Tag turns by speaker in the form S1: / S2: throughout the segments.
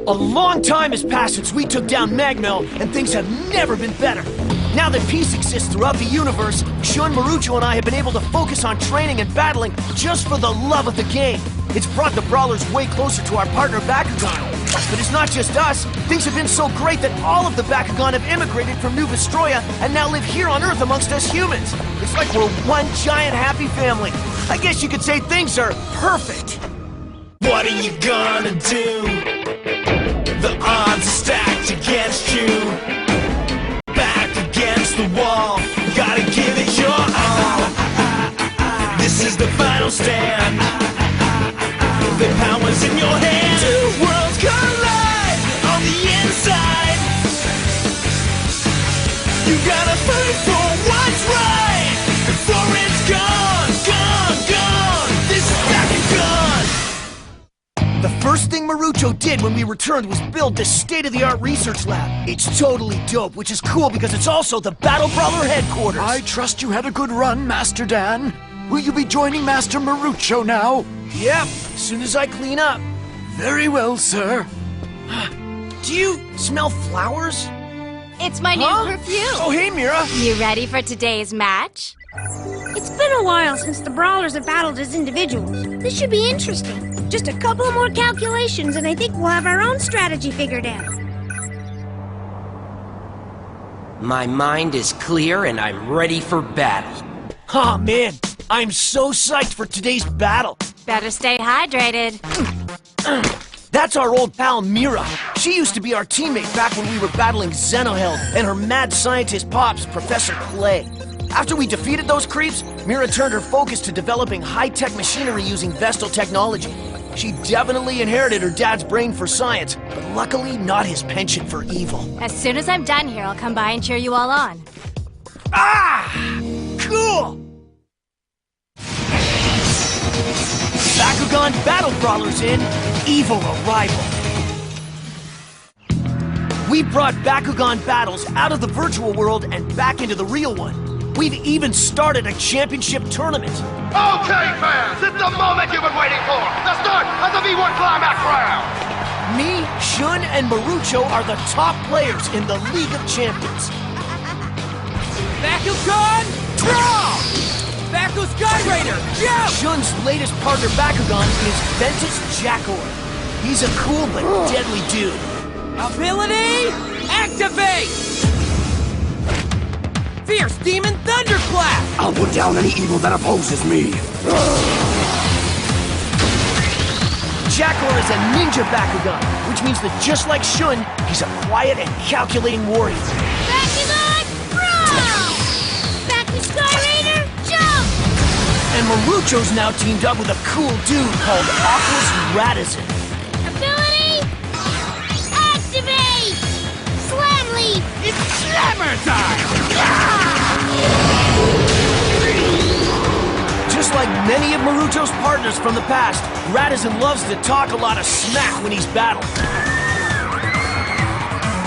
S1: A long time has passed since we took down Magmel, and things have never been better. Now that peace exists throughout the universe, Shun, Marucho, and I have been able to focus on training and battling just for the love of the game. It's brought the Brawlers way closer to our partner Bakugan. But it's not just us. Things have been so great that all of the Bakugan have immigrated from New Vestroia and now live here on Earth amongst us humans. It's like we're one giant happy family. I guess you could say things are perfect.
S2: What are you gonna do? The odds are stacked against you. Back against the wall, gotta give it your all. This is the final stand. The power's in your hand. Two worlds collide on the inside. You gotta fight for what's right before it's gone, gone, gone. This is Bakugan.
S1: The first thing Marucho did when we returned was build this state-of-the-art research lab. It's totally dope, which is cool because it's also the Battle Brawler headquarters.
S3: I trust you had a good run, Master Dan. Will you be joining Master Marucho now?
S1: Yep, as soon as I clean up.
S3: Very well, sir.
S1: Do you smell flowers?
S4: It's my new perfume.
S1: Oh, hey, Mira.
S4: You ready for today's match?
S5: It's been a while since the Brawlers have battled as individuals. This should be interesting. Just a couple more calculations and I think we'll have our own strategy figured out.
S6: My mind is clear and I'm ready for battle.
S1: Aw, man. I'm so psyched for today's battle.
S4: Better stay hydrated.
S1: That's our old pal Mira. She used to be our teammate back when we were battling Xenoheld and her mad scientist pops, Professor Clay. After we defeated those creeps, Mira turned her focus to developing high-tech machinery using Vestal technology. She definitely inherited her dad's brain for science, but luckily not his penchant for evil.
S4: As soon as I'm done here, I'll come by and cheer you all on.
S1: Ah! Cool! Bakugan Battle Brawlers in, Evil Arrival. We brought Bakugan battles out of the virtual world and back into the real one. We've even started a championship tournament.
S7: Okay, fans, it's the moment you've been waiting for. The start of the V1 Climax round.
S1: Me, Shun, and Marucho are the top players in the League of Champions.
S8: Bakugan, draw! Baku Sky Raider, jump!
S1: Shun's latest partner Bakugan is Ventus Jackor. He's a cool but deadly dude.
S8: Ability, activate! Fierce Demon Thunderclap!
S3: I'll put down any evil that opposes me.
S1: Jackor is a ninja Bakugan, which means that just like Shun, he's a quiet and calculating warrior.
S5: Bakugan, brawl! Baku Sky Raider, jump!
S1: And Marucho's now teamed up with a cool dude called Aquos Radizin.
S5: Ability, activate! Slam Leaf!
S3: It's slammer time!
S1: Just like many of Marucho's partners from the past, Radizin loves to talk a lot of smack when he's battling.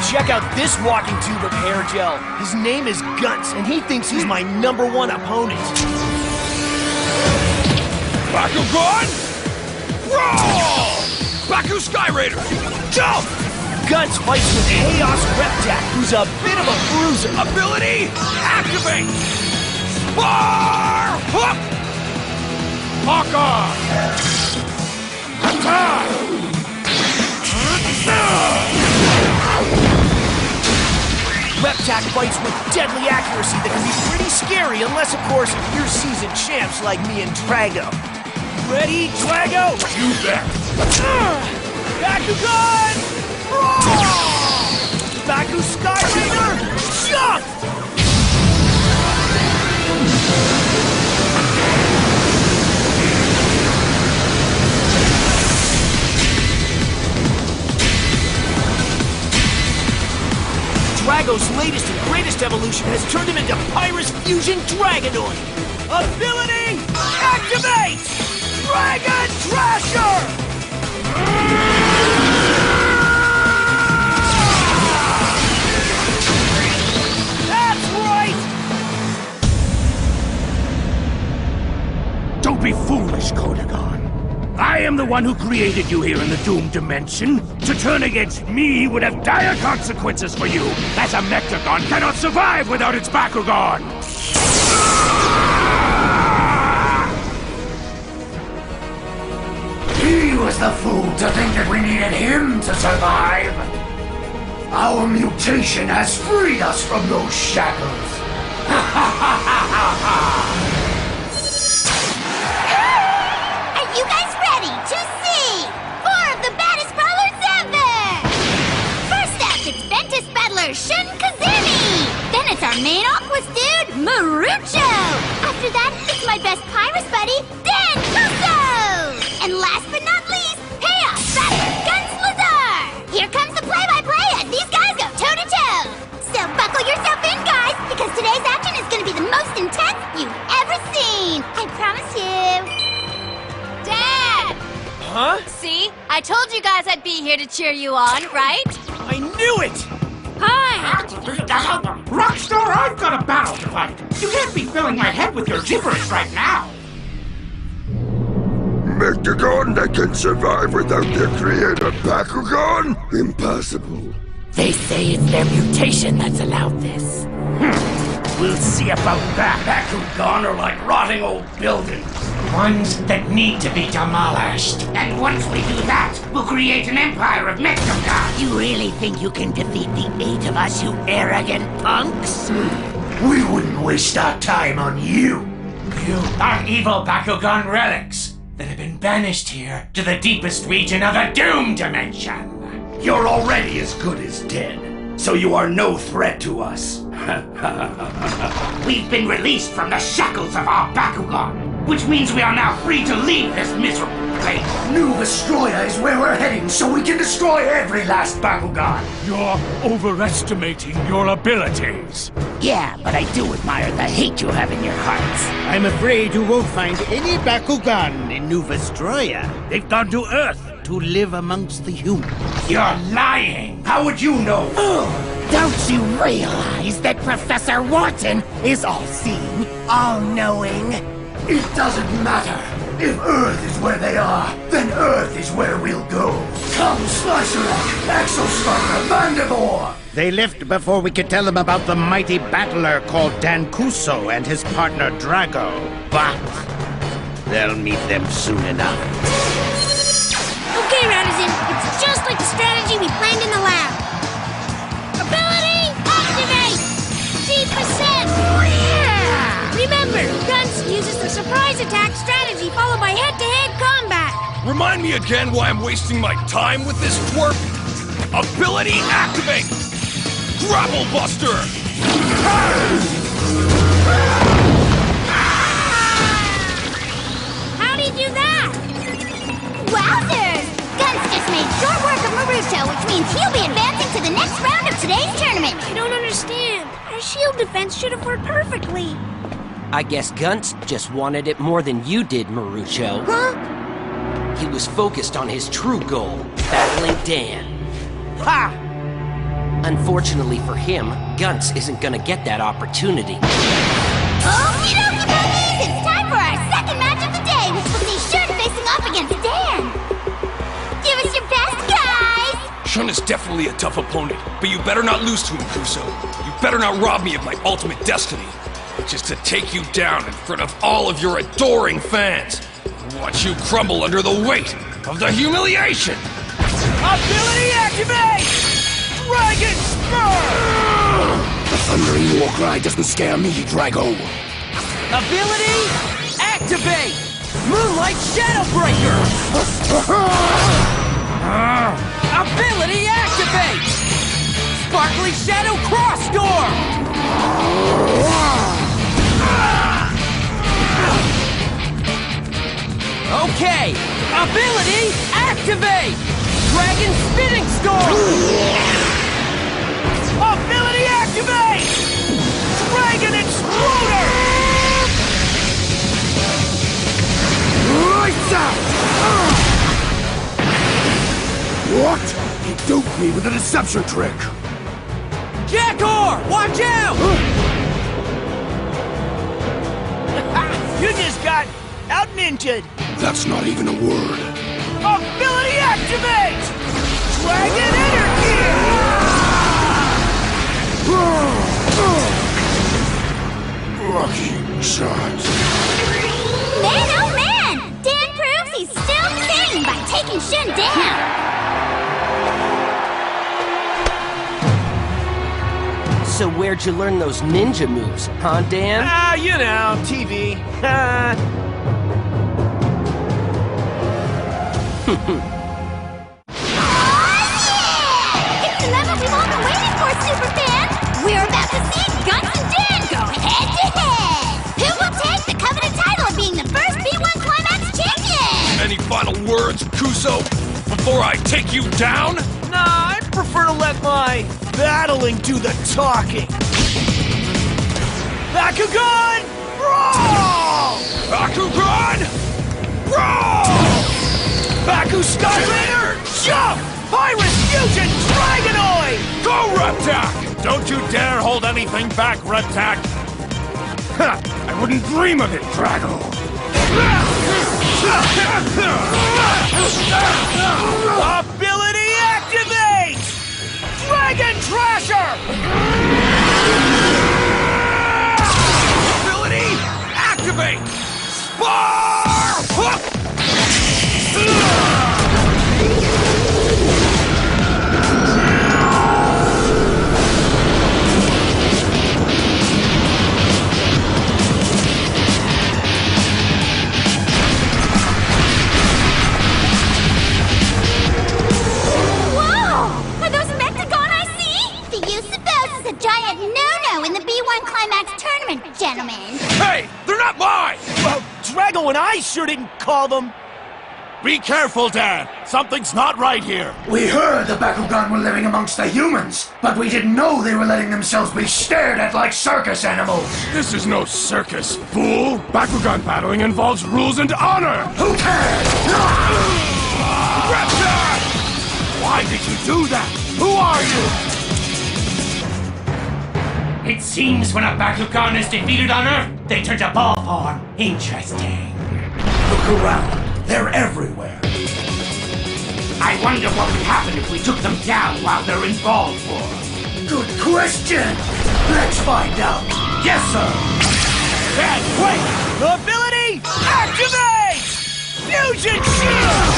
S1: Check out this walking tube of hair gel. His name is Guts, and he thinks he's my #1 opponent.
S3: Bakugan! Roll! Baku Sky Raider! Jump!
S1: Guts fights with Chaos Reptak, who's a bit of a bruiser.
S3: Ability! Activate! Spar! Hook! Lock on! Attack!
S1: Reptak fights with deadly accuracy that can be pretty scary unless, of course, you're seasoned champs like me and Drago. Ready, Drago?
S3: You bet!
S1: Bakugan! Roar! Baku Sky Raider! Jump! Drago's latest and greatest evolution has turned him into Pyrus Fusion Dragonoid. Ability, activate! Dragon Trasher! That's right!
S3: Don't be foolish, Kodagon. I am the
S9: one who created you here in the doomed dimension. To turn against me would have dire consequences for you, as a Mechthagon cannot survive without its Bakugan!
S3: He was the fool to think that we needed him to survive. Our mutation has freed us from those shackles.
S10: Are you guys ready to see 4 of the baddest brawlers ever? First up, it's Ventus battler Scuzati-mi. Then it's our main Aquas dude, Marucho. After that, it's my best Pyrus buddy, Dan Kuso. And last but not least, Chaos battler Guns. Here comes the play-by-play as these guys go toe-to-toe. So buckle yourself in, guys, because today's action is going to be the most intense you've ever seen. I promise you.
S4: Dad!
S1: Huh?
S4: See? I told you guys I'd be here to cheer you on, right?
S1: I knew it!
S5: Hi!
S9: Rockstar, I've got a battle to fight! You can't be filling my head with your gibberish right now!
S3: Mechthagon that can survive without their creator Bakugan? Impossible.
S6: They say it's their mutation that's allowed this.
S9: We'll see about that.
S3: Bakugan are like rotting old buildings.
S9: Ones that need to be demolished. And once we do that, we'll create an empire of Mechthagon.
S6: You really think you can defeat the 8 of us, you arrogant punks?
S3: We wouldn't waste our time on you.
S9: You are evil Bakugan relics that have been banished here to the deepest region of the Doom Dimension.
S3: You're already as good as dead, so you are no threat to us.
S9: We've been released from the shackles of our Bakugan, which means we are now free to leave this miserable place.
S3: New Vestroya is where we're heading, so we can destroy every last Bakugan.
S9: You're overestimating your abilities.
S6: Yeah, but I do admire the hate you have in your hearts.
S11: I'm afraid you won't find any Bakugan in New Vestroya. They've gone to Earth to live amongst the humans.
S9: You're lying!
S3: How would you know?
S6: Don't you realize that Professor Wharton is all-seeing, all-knowing?
S3: It doesn't matter. If Earth is where they are, then Earth is where we'll go. Come, Slicer, Exostriker, Mandivore!
S11: They left before we could tell them about the mighty battler called Dan Kuso and his partner Drago. But they'll meet them soon enough.
S5: Okay, Radizin, it's just like the strategy we planned in the lab. Ability activate! G%! Yeah! Remember, Guns uses the surprise attack strategy followed by head-to-head combat.
S2: Remind me again why I'm wasting my time with this twerp? Ability activate! Grapple Buster!
S5: How'd he do that?
S10: Wowzers! Guns just made short work of Marucho, which means he'll be advancing to the next round of today's tournament.
S5: I don't understand. Our shield defense should have worked perfectly.
S6: I guess Guntz just wanted it more than you did, Marucho.
S5: Huh?
S6: He was focused on his true goal, battling Dan.
S1: Ha!
S6: Unfortunately for him, Guntz isn't gonna get that opportunity.
S10: Okie dokie puppies! It's time for our second match of the day, which will see Shun facing off against Dan. Give us your best, guys!
S2: Shun is definitely a tough opponent, but you better not lose to him, Kuso. You better not rob me of my ultimate destiny, which is to take you down in front of all of your adoring fans. Watch you crumble under the weight of the humiliation!
S1: Ability activate! Dragon Spur!
S3: The thundering war cry doesn't scare me, Drago.
S1: Ability activate! Moonlight Shadowbreaker! Ability activate! Sparkly Shadow Cross Storm! Okay, ability activate! Dragon Spinning Storm! Ability activate! Dragon Exploder!
S3: Lights out! What? He duped me with a deception trick.
S1: Jackor, watch out! You just got out-ninja'd.
S3: That's not even a word.
S1: Ability activate! Dragon energy!
S3: Blocking shot.
S10: Man, oh man! Dan proves he's still king by taking Shun down!
S6: So where'd you learn those ninja moves, huh, Dan?
S1: You know, TV.
S10: It's the level we've all been waiting for, Superfan! We're about to see Guns and Dan go head-to-head! Who will take the coveted title of being the first B1 Climax champion?
S9: Any final words, Kuso, before I take you down?
S1: Nah, I'd prefer to let my battling do the talking. Bakugan! Brawl!
S9: Bakugan! Brawl!
S1: Baku Skyraider! Jump! Pyrus Fusion Dragonoid!
S9: Go, Reptak! Don't you dare hold anything back, Reptak! Ha! I wouldn't dream of it, Drago!
S1: Ability activate! Dragon Trasher!
S9: Ability activate! Spar! Hook!
S10: Gentlemen.
S9: Hey! They're not mine!
S1: Well, Drago and I sure didn't call them.
S9: Be careful, Dan! Something's not right here!
S3: We heard the Bakugan were living amongst the humans, but we didn't know they were letting themselves be stared at like circus animals.
S9: This is no circus, fool! Bakugan battling involves rules and honor!
S3: Who cares?
S9: Reptar! Why did you do that? Who are you?
S11: It seems when a Bakugan is defeated on Earth, they turn to ball form. Interesting.
S3: Look around. They're everywhere.
S11: I wonder what would happen if we took them down while they're in ball form.
S3: Good question. Let's find out. Yes, sir.
S1: And wait! Ability activate! Fusion Shield!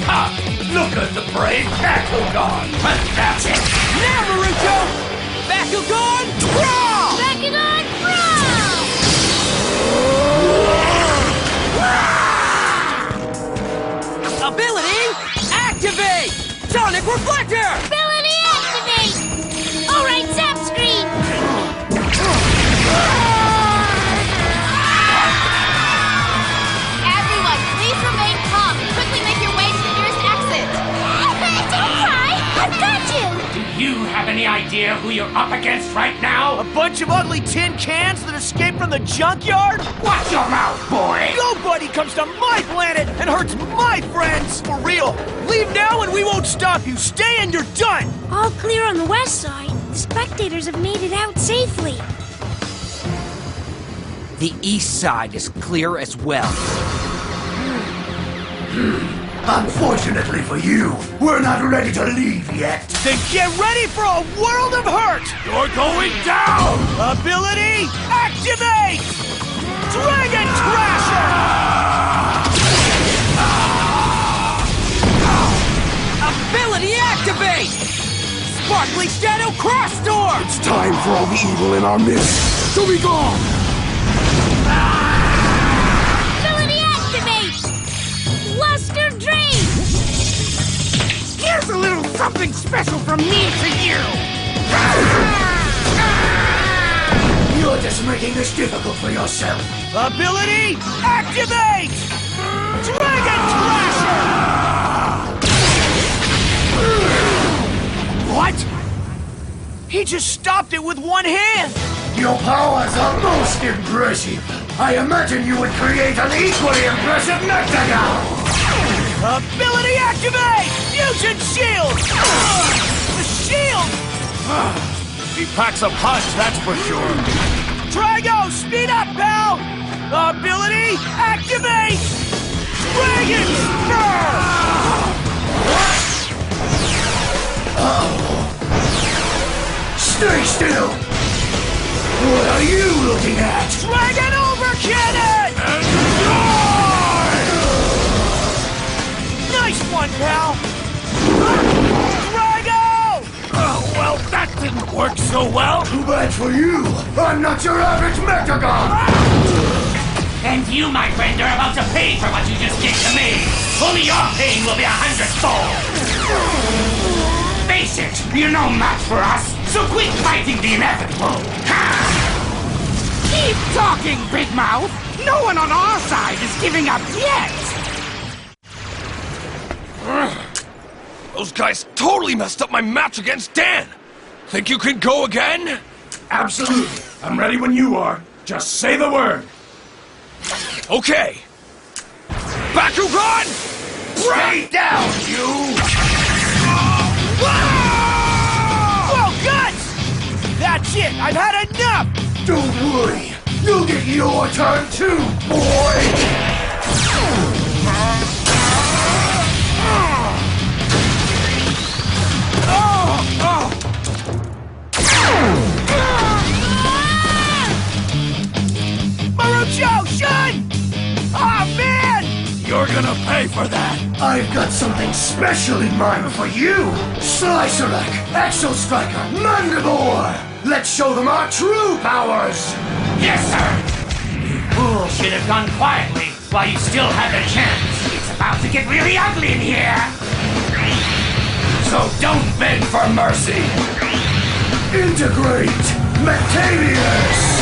S3: Ha! Look at the brave Bakugan. That's it.
S1: Now, Naruto! Bakugan Brawl!
S10: Bakugan Brawl!
S8: Ability activate! Sonic Reflector!
S10: Ability activate! Alright, zap screen!
S4: Everyone, please remain calm and quickly make your way to the nearest exit.
S10: Don't cry! I've got you!
S11: Do you have any idea who you're up against right now?
S1: A bunch of ugly tin cans that escaped from the junkyard?
S11: Watch your mouth, boy!
S1: Nobody comes to my planet and hurts my friends! For real! Leave now and we won't stop you! Stay and you're done!
S5: All clear on the west side. The spectators have made it out safely.
S6: The east side is clear as well.
S3: Unfortunately for you, we're not ready to leave yet.
S1: Then get ready for a world of hurt!
S9: You're going down!
S1: Ability activate! Dragon Trasher!
S8: Ability activate! Sparkly Shadow Cross Storm!
S9: It's time for all the evil in our midst to be gone!
S5: Ability activate! Luster Drain!
S11: Here's a little something special from me to you!
S3: You're just making this difficult for yourself.
S1: Ability activate! Dragon Trasher! What? He just stopped it with one hand!
S3: Your powers are most impressive. I imagine you would create an equally impressive Mechtanium!
S1: Ability activate! Fusion Shield! The shield!
S9: He packs a punch, that's for sure.
S1: Drago, speed up, pal! Ability activate! Dragon Spur!
S3: Stay still! What are you looking at?
S1: Dragon Over Cannon! Nice one, pal! Drago!
S9: Oh, well, that didn't work so well.
S3: Too bad for you! I'm not your average Mechtanium!
S12: And you, my friend, are about to pay for what you just did to me! Only your pain will be 100-fold! Face it, you're no match for us, so quit fighting the inevitable! Keep talking, Big Mouth! No one on our side is giving up yet!
S9: Those guys totally messed up my match against Dan! Think you can go again?
S13: Absolutely. I'm ready when you are. Just say the word.
S9: Okay! Bakugan!
S3: Stay down, you!
S1: Whoa, guts! That's it! I've had enough!
S3: Don't worry! You'll get your turn too, boy!
S1: Marucho, shun! Oh, man!
S9: You're gonna pay for that!
S3: I've got something special in mind for you! Slicerek, Exo Striker, Mandibore! Let's show them our true powers!
S12: Yes, sir! You fool should have gone quietly while you still had the chance. It's about to get really ugly in here!
S3: So don't beg for mercy! Integrate! Mechtanium's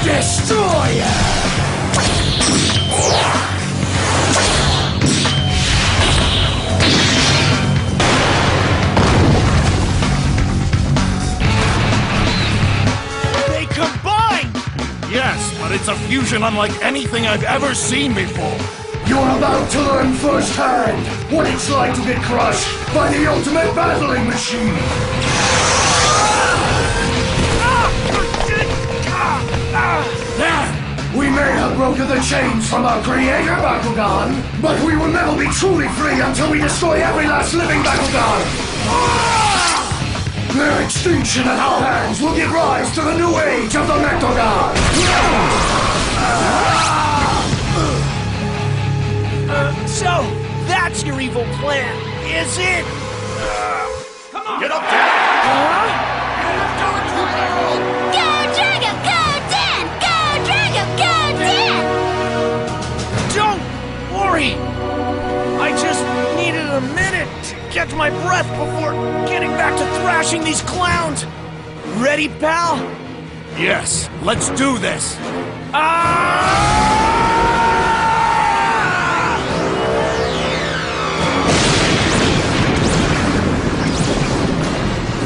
S3: Destroyer!
S1: They combine!
S9: Yes, but it's a fusion unlike anything I've ever seen before.
S3: You're about to learn firsthand what it's like to get crushed by the ultimate battling machine! We may have broken the chains from our creator, Bakugan, but we will never be truly free until we destroy every last living Bakugan! Their extinction at our hands will give rise to the new age of the Mechtanium!
S1: So, that's your evil plan, is it?
S9: Come on! Get up there!
S10: Go, Drago! Go, Dan! Go, Drago! Go, Dan!
S1: Don't worry! I just needed a minute to catch my breath before getting back to thrashing these clowns. Ready, pal?
S9: Yes, let's do this!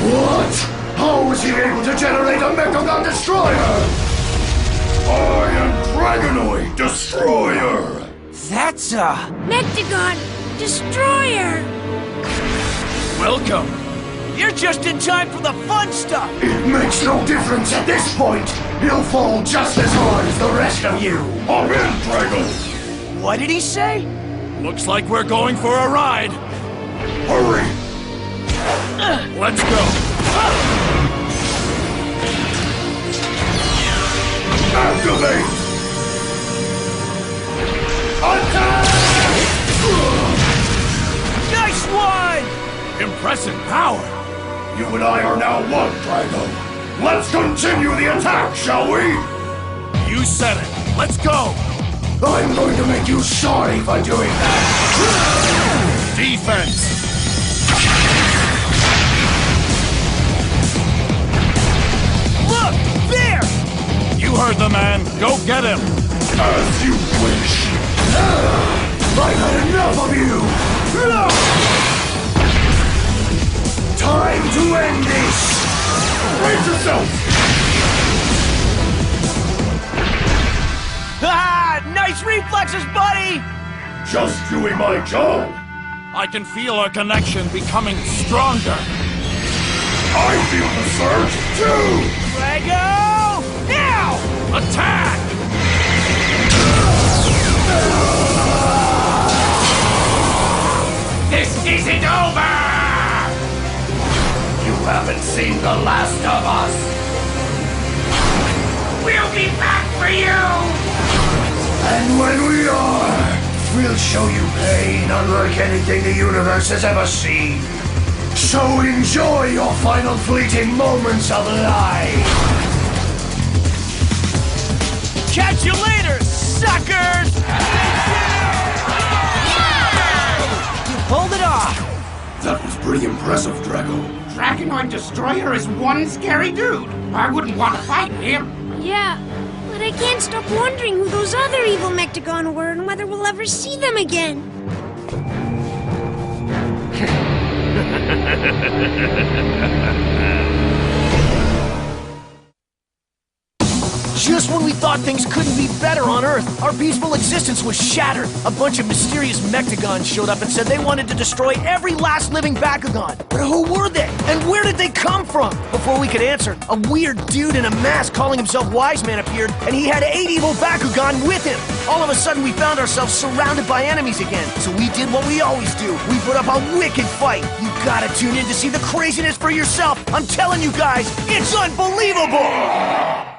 S3: What? How was he able to generate a Mechtanium Destroyer? I am Dragonoid Destroyer!
S1: That's a...
S5: Mechtanium Destroyer!
S9: Welcome!
S1: You're just in time for the fun stuff!
S3: It makes no difference at this point! He'll fall just as hard as the rest of you! Hop in, Drago!
S1: What did he say?
S9: Looks like we're going for a ride!
S3: Hurry!
S9: Let's go!
S3: Activate! Attack!
S1: Nice one!
S9: Impressive power!
S3: You and I are now one, Drago. Let's continue the attack, shall we?
S9: You said it! Let's go!
S3: I'm going to make you sorry for doing that!
S9: Defense!
S1: Look! There!
S9: You heard the man! Go get him!
S3: As you wish! I've had enough of you! Time to end this! Brace yourself!
S1: Ah! Nice reflexes, buddy!
S3: Just doing my job!
S9: I can feel our connection becoming stronger!
S3: I feel the surge, too!
S1: Drago! Now!
S9: Attack!
S12: This isn't over!
S3: You haven't seen the last of us!
S12: We'll be back for you!
S3: And when we are, we'll show you pain unlike anything the universe has ever seen. So enjoy your final fleeting moments of life!
S1: Catch you later, suckers! You pulled it off!
S13: That was pretty impressive, Drago.
S12: Dragonoid Destroyer is one scary dude. I wouldn't want to fight him.
S5: Yeah, but I can't stop wondering who those other evil Mechtagon were and whether we'll ever see them again.
S1: Just when we thought things couldn't be better on Earth, our peaceful existence was shattered. A bunch of mysterious Mechtagons showed up and said they wanted to destroy every last living Bakugan. But who were they? And where did they come from? Before we could answer, a weird dude in a mask calling himself Wise Man appeared, and he had 8 evil Bakugan with him. All of a sudden, we found ourselves surrounded by enemies again. So we did what we always do. We put up a wicked fight. You gotta tune in to see the craziness for yourself. I'm telling you guys, it's unbelievable!